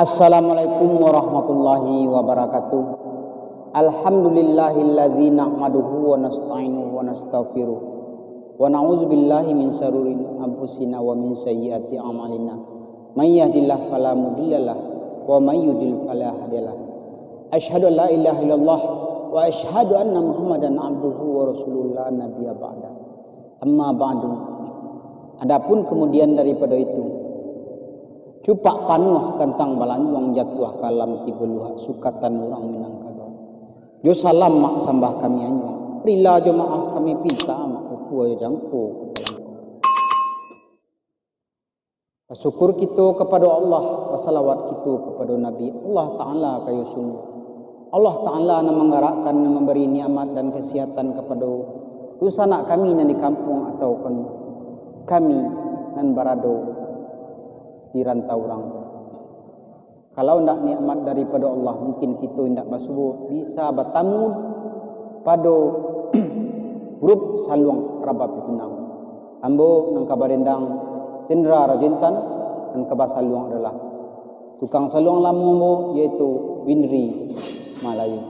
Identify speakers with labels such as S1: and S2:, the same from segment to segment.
S1: Assalamualaikum warahmatullahi wabarakatuh. Alhamdulillahilladzi nahmaduhu wa nasta'inuhu wa nastaghfiruh wa na'udzu billahi min syaruri anfusina wa min sayyiati a'malina. May yahdihillahu fala mudhillalah wa may yudhlil fala hadiyalah. Asyhadu an la ilaha illallah wa asyhadu anna Muhammadan abduhu wa rasuluhu la nabiyya ba'da. Amma ba'du. Adapun kemudian daripada itu, cupak panuh kentang balanjuang jatuh kalam tiga luhak sukatan orang minang kadang. Jo salam mak sambah kami anyuang. Rila jo maaf kami pinta mak ukua jo jangko. Syukur kita kepada Allah, wassalawat kita kepada Nabi Allah Ta'ala kayu sungguh. Allah Ta'ala yang menggerakkan, yang memberi nikmat dan kesihatan kepada rusana kami yang di kampung atau kami dan barado di rantau orang. Kalau tidak nikmat daripada Allah, mungkin kita tidak masuk bisa bertamu pada grup saluang rabab pinang. Ambo nang kabarendang Cendera Rajentan dan kabar saluang adalah tukang saluang lamu yaitu Winri Malayu.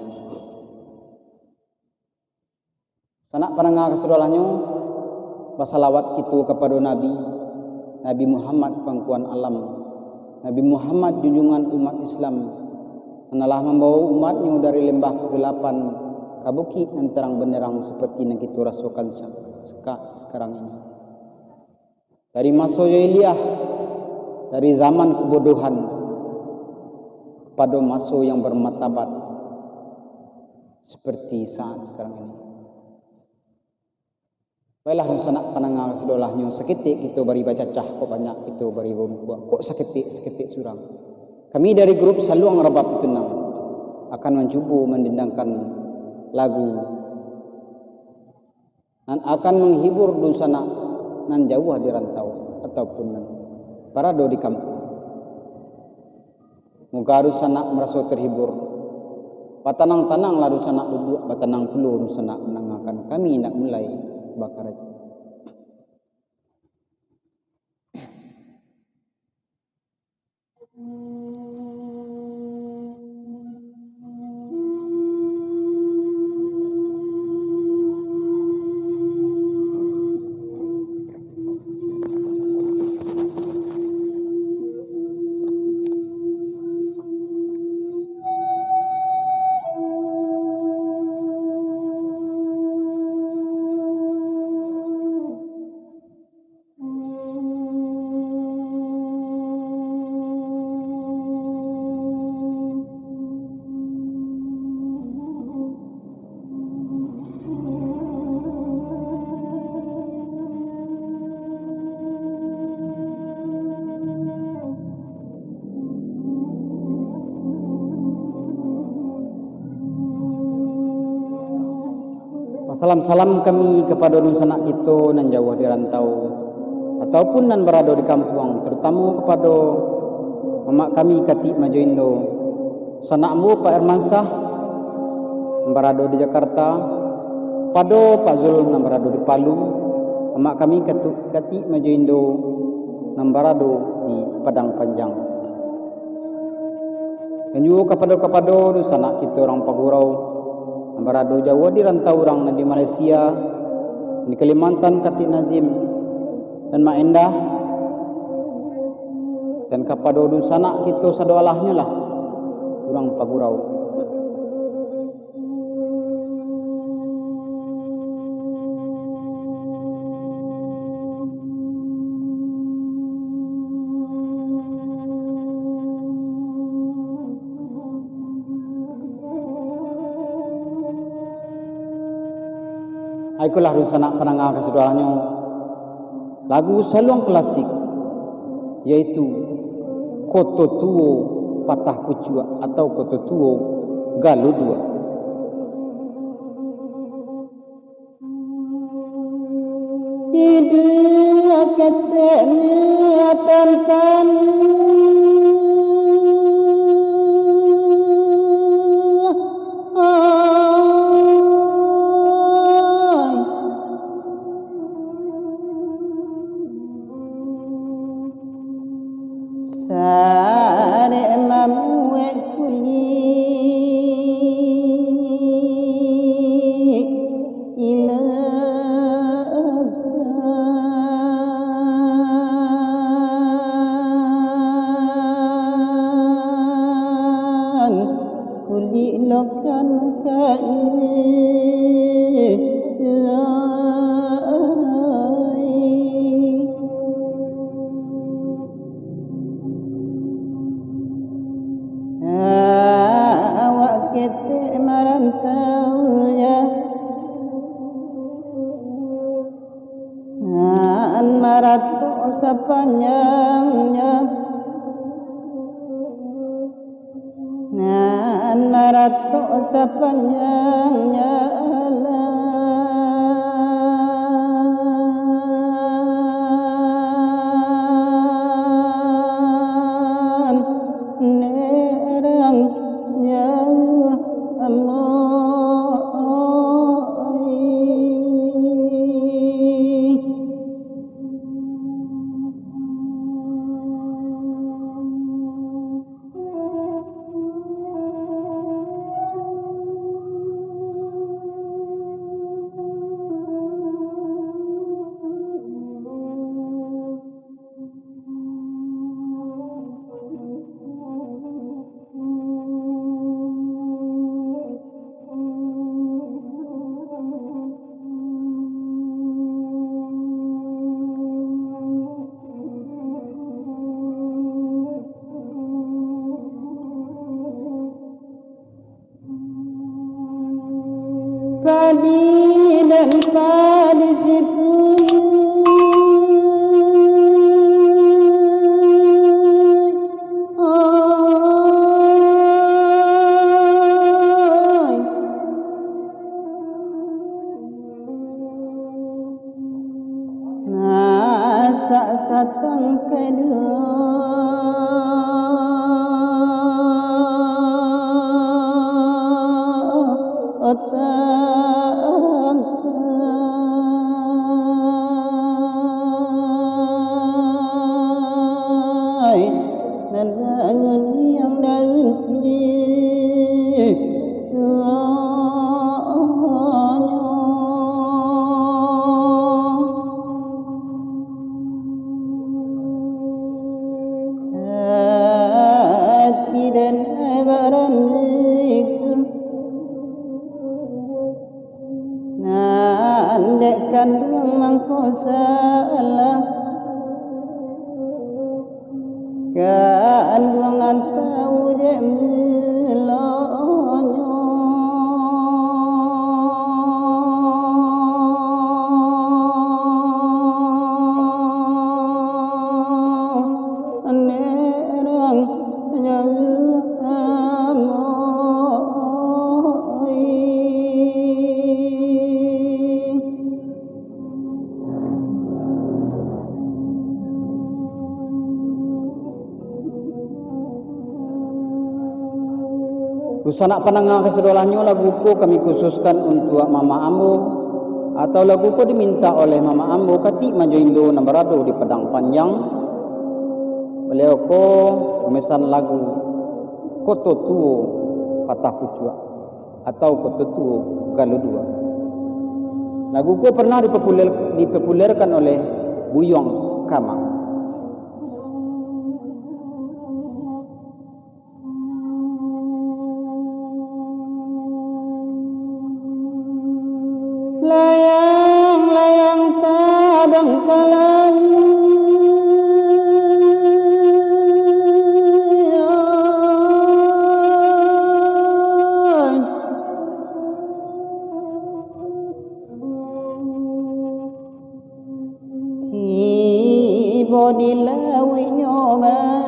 S1: Sanak panangah kesaudaraannya, bersalawat kita kepada Nabi Muhammad pangkuan alam, Nabi Muhammad junjungan umat Islam, yang telah membawa umatnya dari lembah kegelapan ke bukit dan terang benderang seperti yang kita rasakan sekarang ini. Dari masa jahiliyah, dari zaman kebodohan kepada masa yang bermartabat seperti saat sekarang ini. Baiklah nusanak panangah sedolahnya seketik kita bari baca cah kok banyak kita bari buat kok seketik surang. Kami dari grup Saluang Rabab Pitunang akan mencuba mendendangkan lagu dan akan menghibur nusanak nan jauh di rantau ataupun nan parado di kampung. Moga nusanak merasa terhibur. Patanang-tanang lalu sanak duduk batanang puluh nusanak menangakan kami nak mulai bakar aja. Salam-salam kami kepada nusanak kita nan jauh di rantau ataupun nan berada di kampung, terutama kepada mamak kami Katik Majoindo, sanakmu Pak Ermansah yang berada di Jakarta, kepada Pak Zul yang berada di Palu, mamak kami Katik Majoindo yang berada di Padang Panjang. Dan juga kepada nusanak kita orang Pagurau berada jauh di rantau orang di Malaysia, di Kalimantan Katik Nazim dan Mak Endah, dan kepada sanak kita sadoalahnya lah orang Pagurau. Ikulah sanak panangah kesaudaraannya lagu saluang klasik yaitu Koto Tuo Patah Pucua atau Koto Tuo Galuh Dua. Dua katanya tanpa
S2: Sare
S1: imam we kuli ilakan kuli ilakan awak ketik merantau ya nan maratuk sepanjangnya nan maratuk sepanjangnya nerangnya Allah padi dan padi siput nasa satang kedua otak dan bangun yang daun hati dan baramiku nandek kandung mangko salah kandung nantau je melonyo nerangnya Sanak panangah kesedolahnya lagu ko kami khususkan untuk Mama Ambo atau lagu ko diminta oleh Mama Ambo kati Majoindo Nambarado di Padang Panjang. Beliau ko memesan lagu Koto Tuo Patah Pucua atau Koto Tuo Galudua. Lagu ko pernah dipopulerkan oleh Buyong Kamang. Layang-layang tabang kalang tiba di lawi nyoba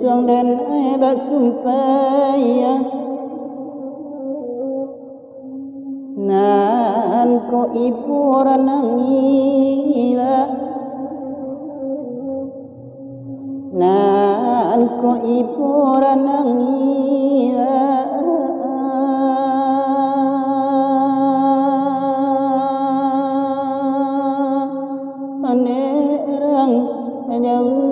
S1: Trong đến ai bác kumpai ko ipuranangiwa nan ko ipuranangiwa anerang jauh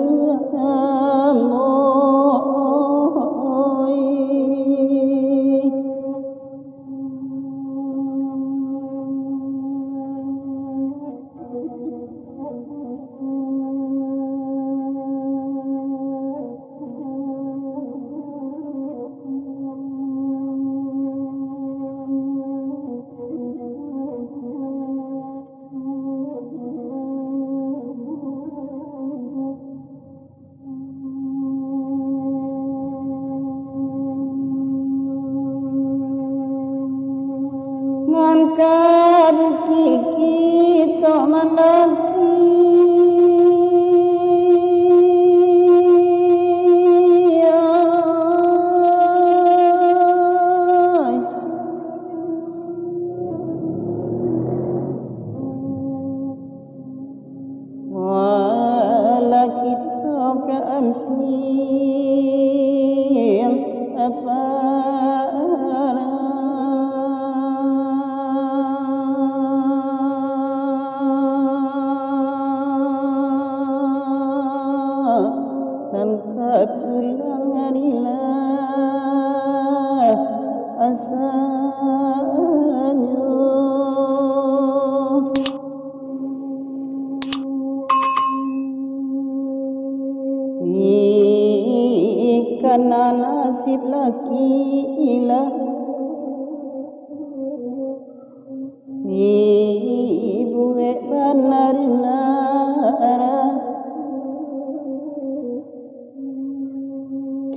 S1: ngan kabuki kita mandaki wala kita keamping apa dan kepulanganilah asanya karena nasib laki ilah buwe banarina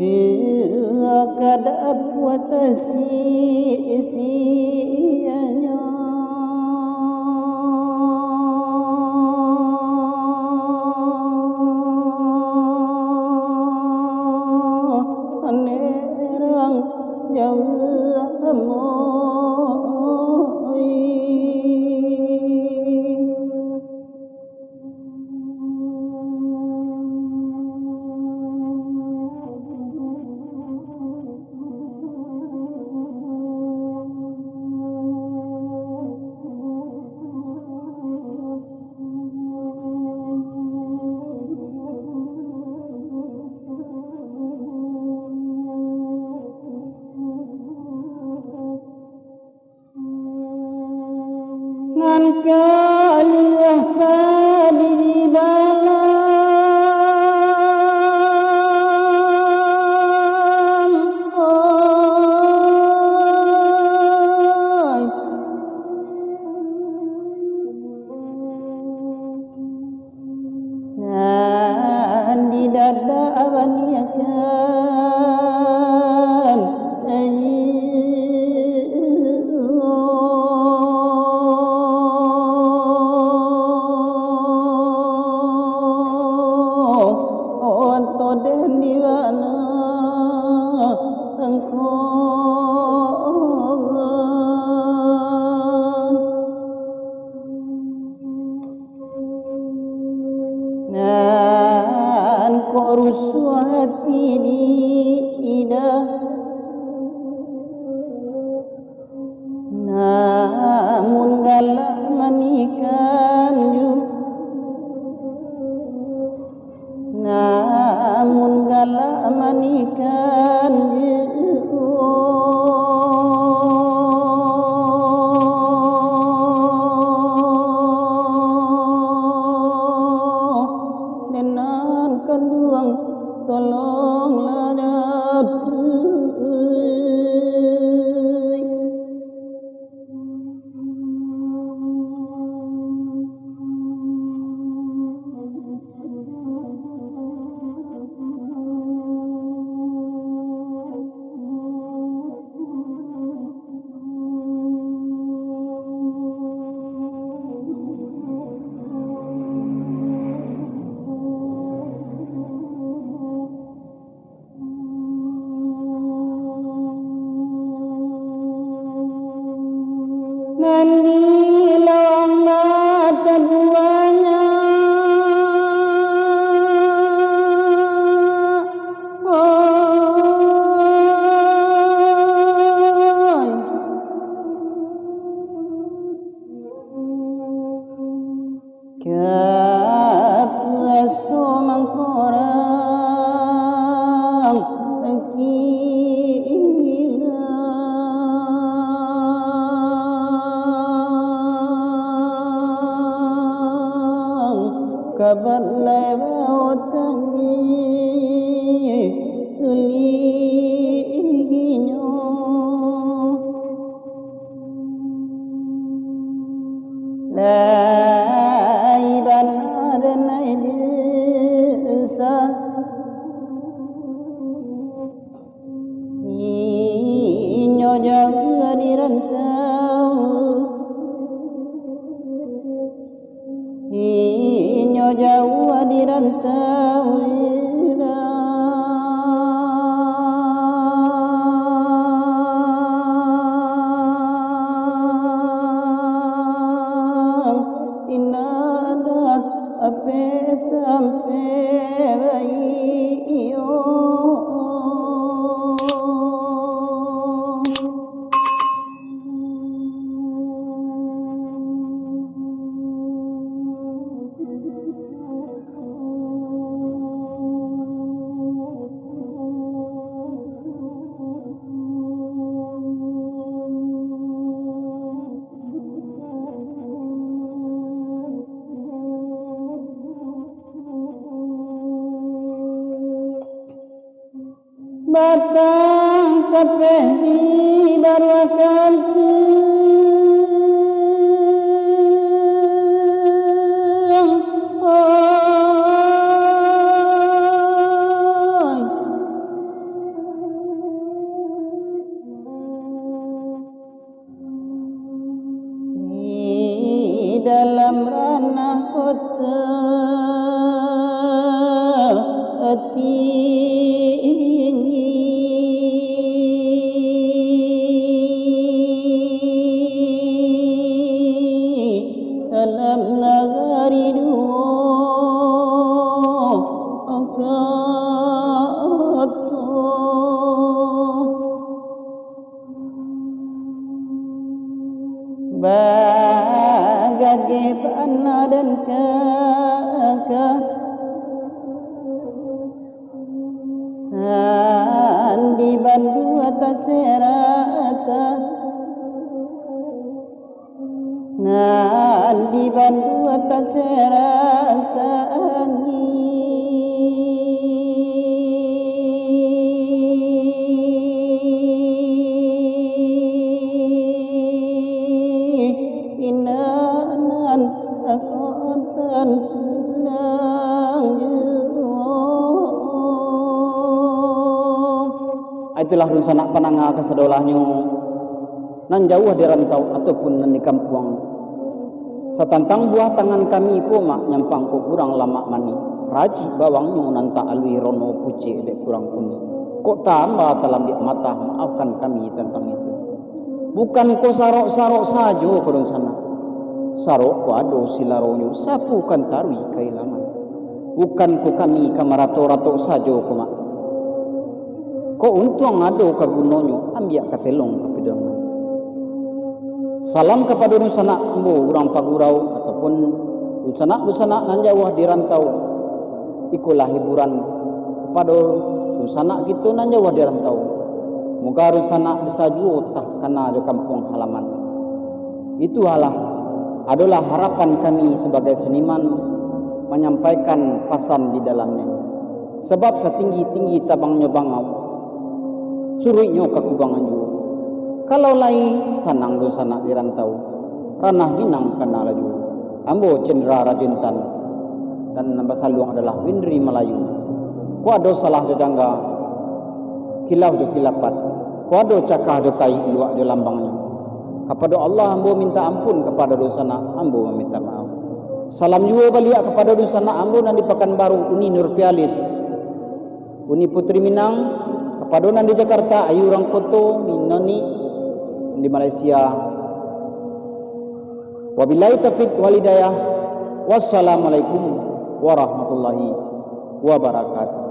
S1: dia kada puata si-sianya anerang jauh amoy ngan kalilih padi di balam oi ngan di dada abaniakan dan di mana engkau nan kok rusuh hati di ida namun galak manikan namun galak manikan denan kanduang tolonglah Manila balai bautangi uliinyo laiban adanai desa inyo jaga dirantau inyo jauh dirantau inada ape tampe iyo batang kapeh di barwakan di dalam ranah kota tinggi dalam negeri dua kata bagage panah dan kakak di bandu atas serata di bandu atas serata inanan akotan sunang itulah dun sanak pananga kasadolahnya nan jauh di rantau ataupun nan di kampung satantang buah tangan kami ko mak nyampang ko kurang lama mani raji bawangnya nan tak alui rono puce dek kurang kuni kok tambah talambik mata maafkan kami tentang itu bukan ko sarok-sarok sajo ko dun sana sarok ko ado silaronyo sapu kan tarui kailaman bukan ko kami kamarato-rato sajo ko mak ko untung ado kagunonyo ambiak katelong kapidangan salam kepada nusana ambo urang pagurau ataupun nusana nan jauh di rantau ikulah hiburan kepada nusana gitu nan jauh di rantau moga nusana bisa juta kana jo kampung halaman itu adalah harapan kami sebagai seniman menyampaikan pesan di dalam nyanyi sebab setinggi-tinggi tabangnya bangau suruhnya ke kubangan juga. Kalau lai sanang do sanak di rantau, ranah Minang kena laju. Ambo cendera rajuntan dan nama saluang adalah Windri Melayu. Kuado salah jo jangga, kilau jo kilapat. Kuado cakah jo kai luak jo lambangnya. Kepada Allah ambo minta ampun kepada dosana, ambo meminta maaf. Salam juga balik kepada dosana ambo nan di Pekanbaru Uni Nurpialis, Uni Putri Minang. Padonan di Jakarta, Ayu Rangkoto, di Noni, di Malaysia. Wabillahi taufiq wal hidayah. Wassalamualaikum warahmatullahi wabarakatuh.